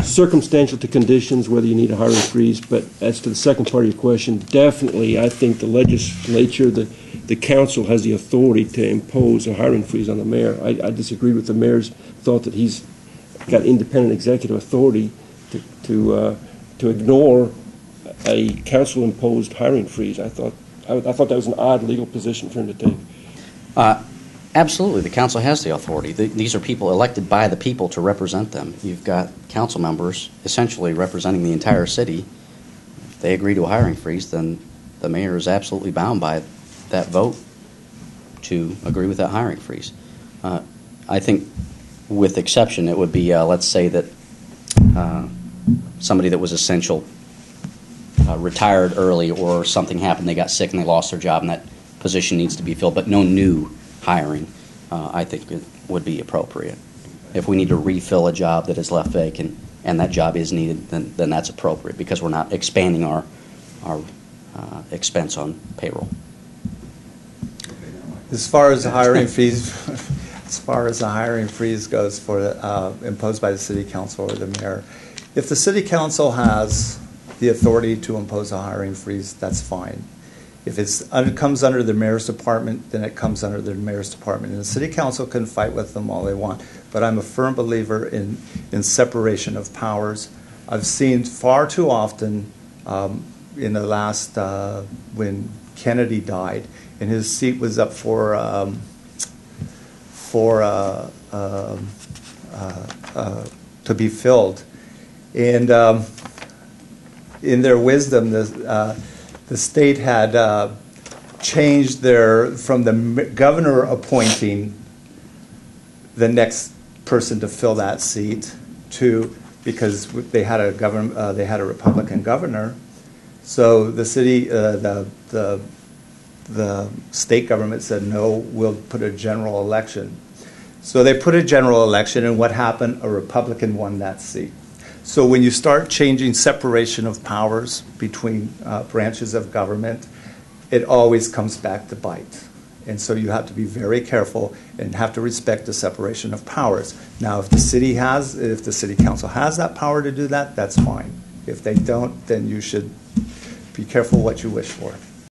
circumstantial to conditions, whether you need a hiring freeze. But as to the second part of your question, definitely I think the legislature, the council has the authority to impose a hiring freeze on the mayor. I disagree with the mayor's thought that he's got independent executive authority to ignore a council-imposed hiring freeze. I thought that was an odd legal position for him to take. Absolutely, the council has the authority. These are people elected by the people to represent them. You've got council members essentially representing the entire city. If they agree to a hiring freeze, then the mayor is absolutely bound by that vote to agree with that hiring freeze. I think, with exception, it would be, let's say that somebody that was essential retired early, or something happened, they got sick and they lost their job, and that position needs to be filled, but no new hiring, I think it would be appropriate. If we need to refill a job that is left vacant and that job is needed, then that's appropriate, because we're not expanding our expense on payroll. As far as the hiring fees, goes for imposed by the city council or the mayor, if the city council has the authority to impose a hiring freeze, that's fine. If it comes under the mayor's department, then it comes under the mayor's department. And the city council can fight with them all they want. But I'm a firm believer in separation of powers. I've seen far too often in the last, when Kennedy died, and his seat was up to be filled. And in their wisdom, the state had changed from the governor appointing the next person to fill that seat because they had a Republican governor. So the city, the state government said, no, we'll put a general election. So they put a general election, and what happened? A Republican won that seat. So when you start changing separation of powers between branches of government, it always comes back to bite. And so you have to be very careful and have to respect the separation of powers. Now, if the city council has that power to do that, that's fine. If they don't, then you should be careful what you wish for.